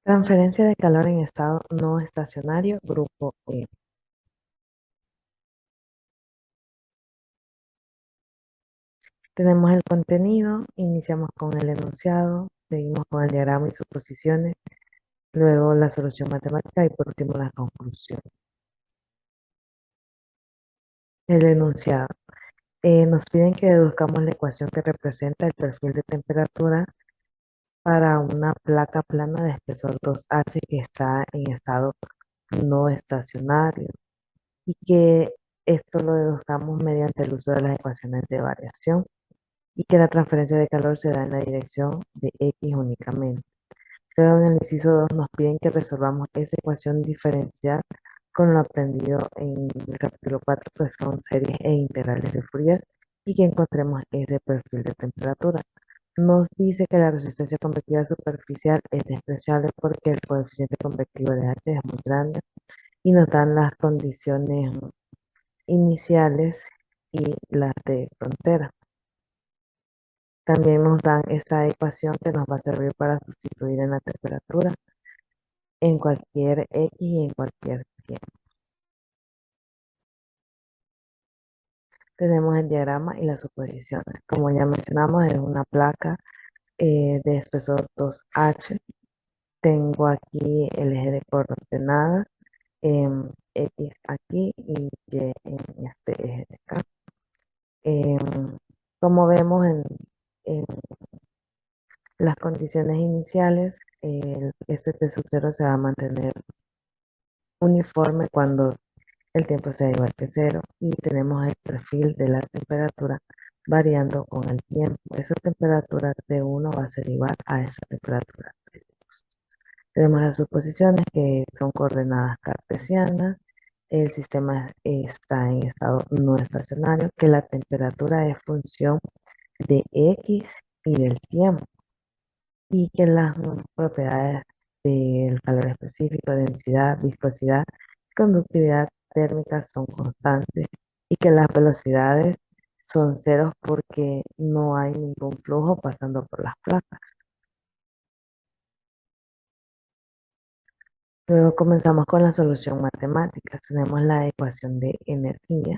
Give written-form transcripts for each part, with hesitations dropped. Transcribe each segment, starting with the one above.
Transferencia de calor en estado no estacionario, grupo E. Tenemos el contenido, iniciamos con el enunciado, seguimos con el diagrama y sus posiciones, luego la solución matemática y por último la conclusión. El enunciado. Nos piden que deduzcamos la ecuación que representa el perfil de temperatura para una placa plana de espesor 2H que está en estado no estacionario y que esto lo deduzcamos mediante el uso de las ecuaciones de variación y que la transferencia de calor se da en la dirección de X únicamente. Luego en el inciso 2 nos piden que resolvamos esa ecuación diferencial con lo aprendido en el capítulo 4, pues son series e integrales de Fourier, y que encontremos ese perfil de temperatura. Nos dice que la resistencia convectiva superficial es despreciable porque el coeficiente convectivo de H es muy grande y nos dan las condiciones iniciales y las de frontera. También nos dan esta ecuación que nos va a servir para sustituir en la temperatura en cualquier X y en cualquier tiempo. Tenemos el diagrama y las suposiciones. Como ya mencionamos, es una placa de espesor 2H. Tengo aquí el eje de coordenadas, X aquí y Y en este eje de acá. Como vemos en las condiciones iniciales, este T sub 0 se va a mantener uniforme cuando el tiempo sea igual que cero y tenemos el perfil de la temperatura variando con el tiempo. Esa temperatura de uno va a ser igual a esa temperatura de 2. Tenemos las suposiciones que son coordenadas cartesianas. El sistema está en estado no estacionario, que la temperatura es función de X y del tiempo y que las propiedades del calor específico, densidad, viscosidad, conductividad térmica son constantes y que las velocidades son ceros porque no hay ningún flujo pasando por las placas. Luego comenzamos con la solución matemática. Tenemos la ecuación de energía.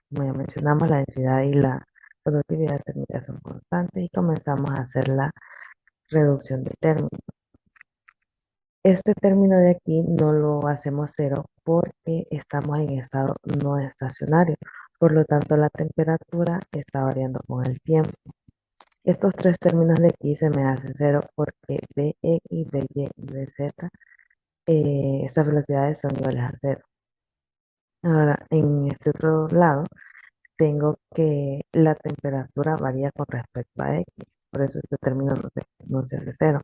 Como ya mencionamos, la densidad y la conductividad térmica son constantes y comenzamos a hacer la reducción de términos. Este término de aquí no lo hacemos cero porque estamos en estado no estacionario. Por lo tanto, la temperatura está variando con el tiempo. Estos tres términos de aquí se me hacen cero porque Vx, Vy y Vz, estas velocidades son iguales a cero. Ahora, en este otro lado, tengo que la temperatura varía con respecto a X. Por eso este término no se hace cero.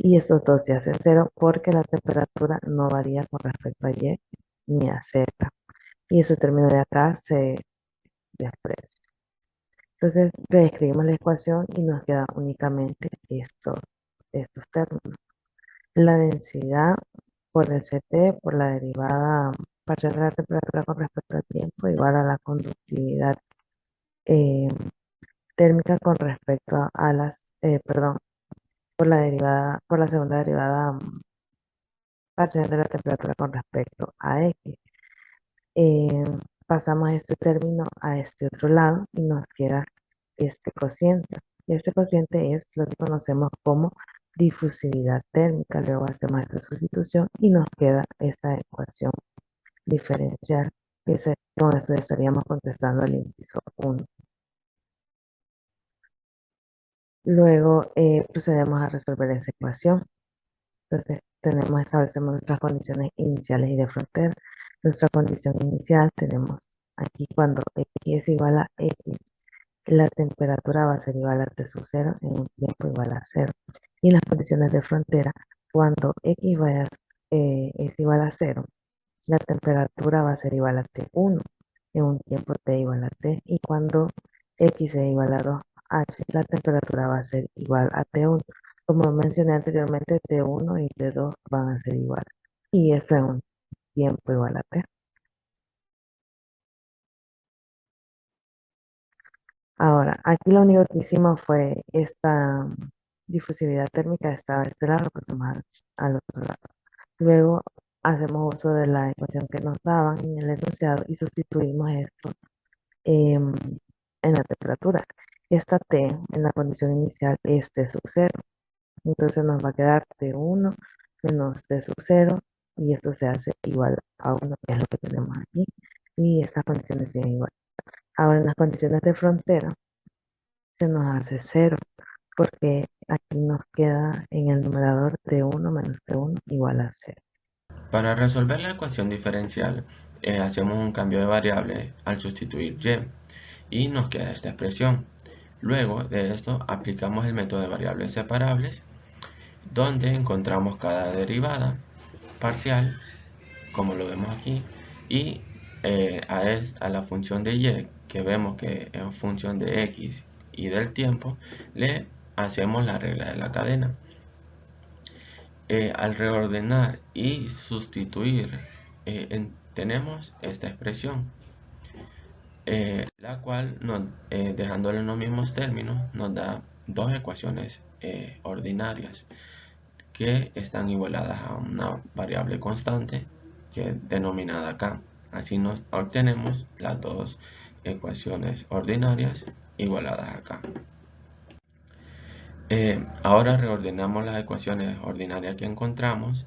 Y estos dos se hacen cero porque la temperatura no varía con respecto a Y ni a Z. Y ese término de acá se desprecia. Entonces, reescribimos la ecuación y nos queda únicamente estos términos. La densidad por el CT por la derivada parcial de la temperatura con respecto al tiempo igual a la conductividad eh, térmica con respecto a perdón, por la derivada, por la segunda derivada parcial de la temperatura con respecto a X. Eh, Pasamos este término a este otro lado y nos queda este cociente. Y este cociente es lo que conocemos como difusividad térmica. Luego hacemos esta sustitución y nos queda esta ecuación diferencial. Con esto estaríamos contestando al inciso 1. Luego procedemos a resolver esa ecuación. Entonces, establecemos nuestras condiciones iniciales y de frontera. Nuestra condición inicial tenemos aquí cuando X es igual a X, la temperatura va a ser igual a T sub 0 en un tiempo igual a 0. Y las condiciones de frontera, cuando es igual a 0, la temperatura va a ser igual a T1 en un tiempo T igual a T. Y cuando X es igual a 2H, la temperatura va a ser igual a T1. Como mencioné anteriormente, T1 y T2 van a ser iguales. Y eso es un tiempo igual a T. Ahora, aquí lo único que hicimos fue esta difusividad térmica está de este lado, pasamos al otro lado. Luego hacemos uso de la ecuación que nos daban en el enunciado y sustituimos esto em, en la temperatura. Esta T en la condición inicial es T sub 0. Entonces nos va a quedar T1 menos T sub 0 y esto se hace igual a 1, que es lo que tenemos aquí. Y estas condiciones siguen igual. Ahora en las condiciones de frontera se nos hace 0 porque aquí nos queda en el numerador T1 menos T1 igual a 0. Para resolver la ecuación diferencial, hacemos un cambio de variable al sustituir y nos queda esta expresión. Luego de esto aplicamos el método de variables separables, donde encontramos cada derivada parcial, como lo vemos aquí, y a la función de y, que vemos que es función de x y del tiempo, le hacemos la regla de la cadena. Al reordenar y sustituir, tenemos esta expresión, la cual, dejándole en los mismos términos, nos da dos ecuaciones ordinarias que están igualadas a una variable constante que es denominada acá. Así nos obtenemos las dos ecuaciones ordinarias igualadas acá. Ahora reordenamos las ecuaciones ordinarias que encontramos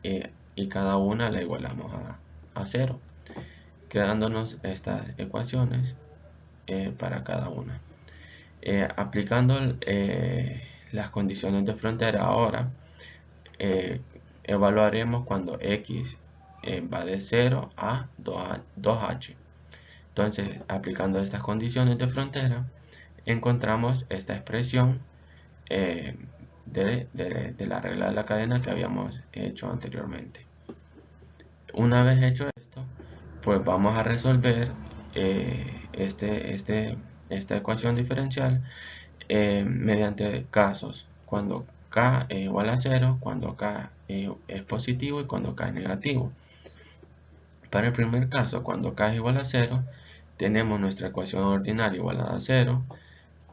y cada una la igualamos a 0, quedándonos estas ecuaciones para cada una. Aplicando las condiciones de frontera ahora, evaluaremos cuando x va de 0 a 2h. Entonces, aplicando estas condiciones de frontera, encontramos esta expresión eh, de la regla de la cadena que habíamos hecho anteriormente. Una vez hecho esto, pues vamos a resolver esta ecuación diferencial mediante casos, cuando k es igual a 0, cuando k es positivo y cuando k es negativo. Para el primer caso, cuando k es igual a 0, tenemos nuestra ecuación ordinaria igual a 0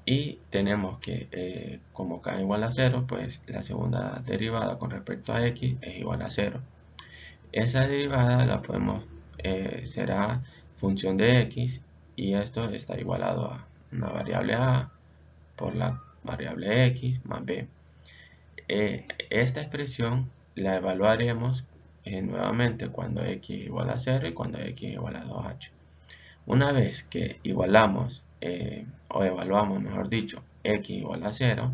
y tenemos que, como k es igual a 0, pues la segunda derivada con respecto a x es igual a 0. Esa derivada la podemos, será función de x y esto está igualado a una variable a por la variable x más b. Esta expresión la evaluaremos nuevamente cuando x es igual a 0 y cuando x es igual a 2h. Una vez que igualamos, o evaluamos mejor dicho, x igual a 0,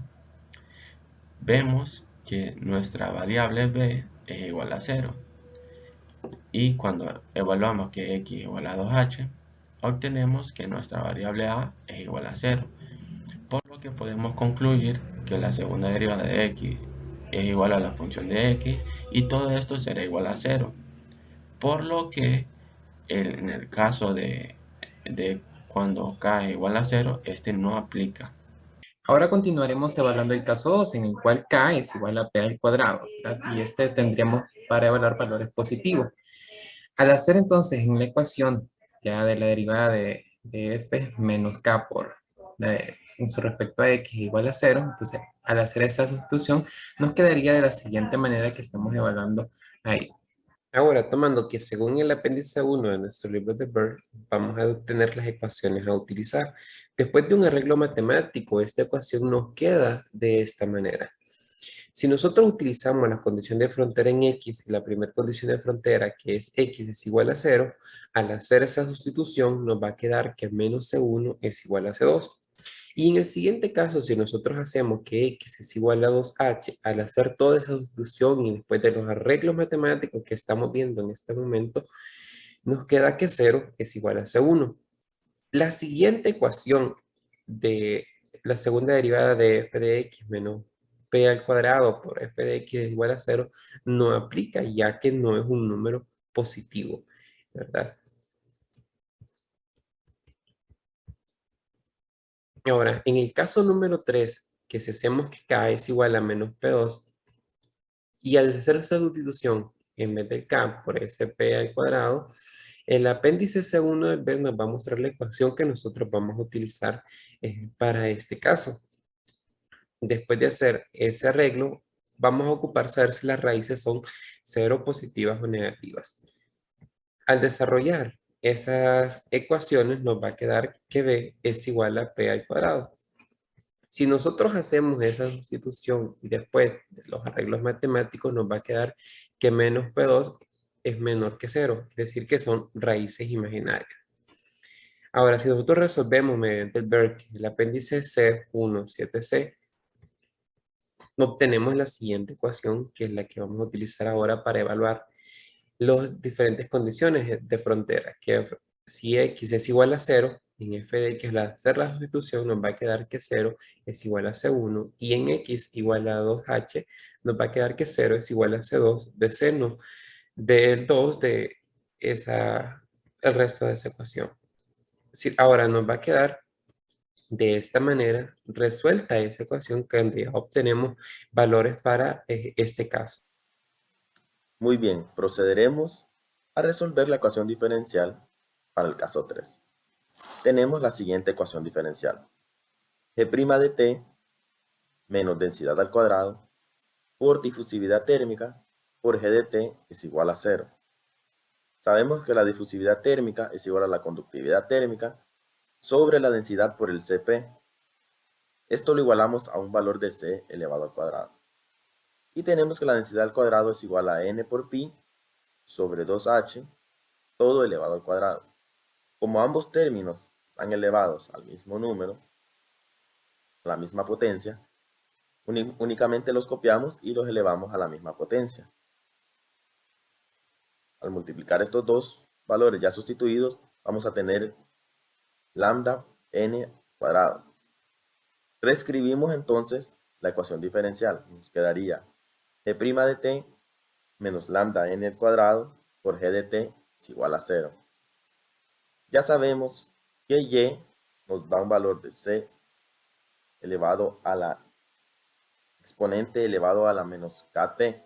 vemos que nuestra variable b es igual a 0. Y cuando evaluamos que x es igual a 2h, obtenemos que nuestra variable a es igual a 0. Por lo que podemos concluir que la segunda derivada de x es igual a la función de x y todo esto será igual a 0. Por lo que en el caso de cuando k es igual a 0, este no aplica. Ahora continuaremos evaluando el caso 2, en el cual k es igual a p al cuadrado, ¿verdad? Y este tendríamos para evaluar valores positivos. Al hacer entonces en la ecuación ya de la derivada de f menos k en su respecto a x igual a 0, entonces al hacer esta sustitución nos quedaría de la siguiente manera que estamos evaluando ahí. Ahora, tomando que según el apéndice 1 de nuestro libro de Bird, vamos a obtener las ecuaciones a utilizar. Después de un arreglo matemático, esta ecuación nos queda de esta manera. Si nosotros utilizamos la condición de frontera en x y la primera condición de frontera, que es x es igual a 0, al hacer esa sustitución nos va a quedar que menos c1 es igual a c2. Y en el siguiente caso, si nosotros hacemos que x es igual a 2h, al hacer toda esa sustitución y después de los arreglos matemáticos que estamos viendo en este momento, nos queda que 0 es igual a c1. La siguiente ecuación de la segunda derivada de f de x menos p al cuadrado por f de x es igual a 0 no aplica, ya que no es un número positivo, ¿verdad? Ahora, en el caso número 3, que si hacemos que k es igual a menos p2, y al hacer esa sustitución, en vez de k por sp al cuadrado, el apéndice segundo del ver nos va a mostrar la ecuación que nosotros vamos a utilizar para este caso. después de hacer ese arreglo, vamos a ocupar saber si las raíces son cero, positivas o negativas. Al desarrollar esas ecuaciones nos va a quedar que b es igual a p al cuadrado. Si nosotros hacemos esa sustitución y después de los arreglos matemáticos nos va a quedar que menos p2 es menor que 0, es decir, que son raíces imaginarias. Ahora, si nosotros resolvemos mediante el BERT el apéndice C1, 7C, obtenemos la siguiente ecuación, que es la que vamos a utilizar ahora para evaluar las diferentes condiciones de frontera, que si x es igual a 0, en f de x al hacer la sustitución nos va a quedar que 0 es igual a C1, y en x igual a 2h nos va a quedar que 0 es igual a C2 de seno de 2 de el resto de esa ecuación. Ahora nos va a quedar de esta manera resuelta esa ecuación que ya obtenemos valores para este caso. Muy bien, procederemos a resolver la ecuación diferencial para el caso 3. Tenemos la siguiente ecuación diferencial. G' de t menos densidad al cuadrado por difusividad térmica por G de t es igual a 0. Sabemos que la difusividad térmica es igual a la conductividad térmica sobre la densidad por el Cp. Esto lo igualamos a un valor de C elevado al cuadrado. Y tenemos que la densidad al cuadrado es igual a n por pi sobre 2h, todo elevado al cuadrado. Como ambos términos están elevados al mismo número, a la misma potencia, únicamente los copiamos y los elevamos a la misma potencia. Al multiplicar estos dos valores ya sustituidos, vamos a tener lambda n cuadrado. Reescribimos entonces la ecuación diferencial. Nos quedaría g' de t menos lambda n al cuadrado por g de t es igual a 0. Ya sabemos que y nos da un valor de c elevado a la exponente elevado a la menos kt.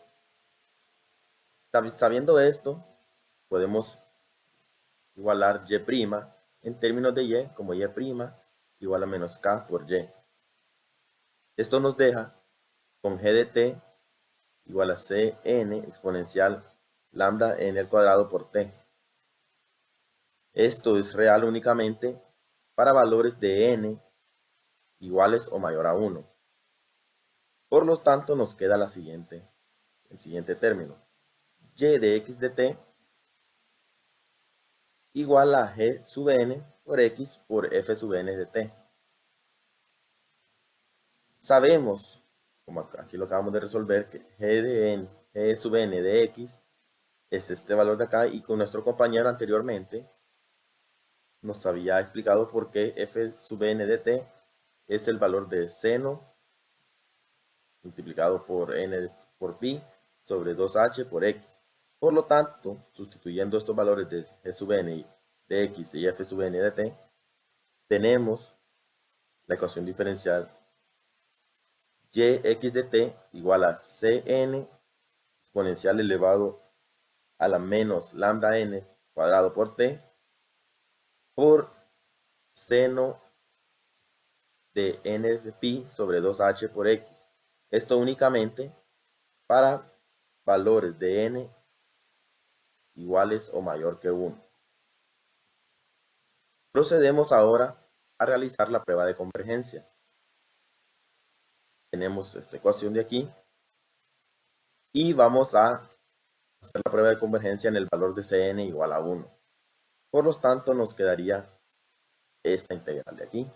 Sabiendo esto, podemos igualar y' en términos de y como y' igual a menos k por y. Esto nos deja con g de t igual a cn exponencial lambda n al cuadrado por t. Esto es real únicamente para valores de n iguales o mayor a 1. Por lo tanto, nos queda el siguiente término. Y de x de t igual a g sub n por x por f sub n de t. Sabemos, como aquí lo acabamos de resolver, que g sub n de x es este valor de acá, y con nuestro compañero anteriormente nos había explicado por qué f sub n de t es el valor de seno multiplicado por n por pi sobre 2h por x. Por lo tanto, sustituyendo estos valores de g sub n de x y f sub n de t, tenemos la ecuación diferencial yx de t igual a cn exponencial elevado a la menos lambda n cuadrado por t por seno de n de pi sobre 2h por x. Esto únicamente para valores de n iguales o mayor que 1. Procedemos ahora a realizar la prueba de convergencia. Tenemos esta ecuación de aquí y vamos a hacer la prueba de convergencia en el valor de Cn igual a 1. Por lo tanto, nos quedaría esta integral de aquí,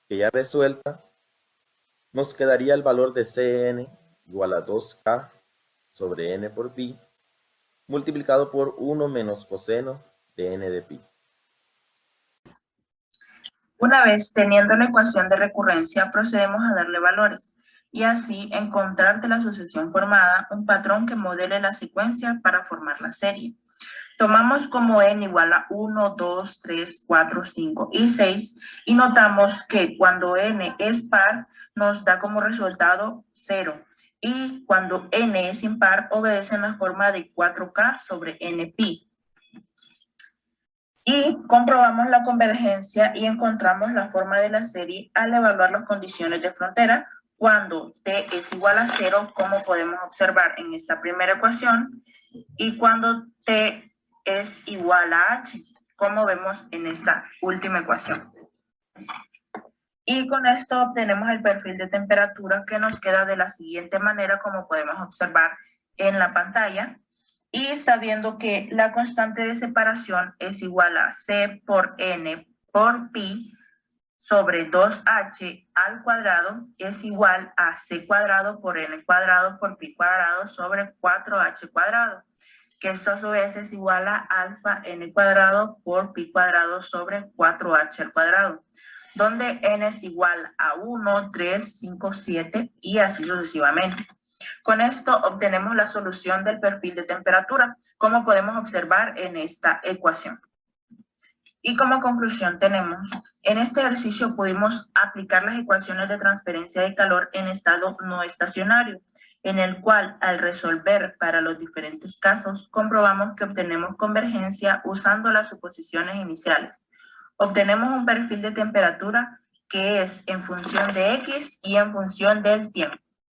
que ya resuelta, nos quedaría el valor de Cn igual a 2k sobre n por pi, multiplicado por 1 menos coseno de n de pi. Una vez teniendo la ecuación de recurrencia, procedemos a darle valores y así encontrar de la sucesión formada un patrón que modele la secuencia para formar la serie. Tomamos como n igual a 1, 2, 3, 4, 5 y 6 y notamos que cuando n es par nos da como resultado 0 y cuando n es impar obedece en la forma de 4k sobre n pi. Y comprobamos la convergencia y encontramos la forma de la serie al evaluar las condiciones de frontera cuando t es igual a 0, como podemos observar en esta primera ecuación, y cuando t es igual a h, como vemos en esta última ecuación. Y con esto obtenemos el perfil de temperatura, que nos queda de la siguiente manera, como podemos observar en la pantalla. Y sabiendo que la constante de separación es igual a C por N por pi sobre 2h al cuadrado es igual a C cuadrado por N cuadrado por pi cuadrado sobre 4h cuadrado, que esto a su vez es igual a alfa N cuadrado por pi cuadrado sobre 4h al cuadrado, donde N es igual a 1, 3, 5, 7 y así sucesivamente. Con esto obtenemos la solución del perfil de temperatura, como podemos observar en esta ecuación. Y como conclusión tenemos, en este ejercicio pudimos aplicar las ecuaciones de transferencia de calor en estado no estacionario, en el cual al resolver para los diferentes casos, comprobamos que obtenemos convergencia usando las suposiciones iniciales. Obtenemos un perfil de temperatura que es en función de X y en función del tiempo.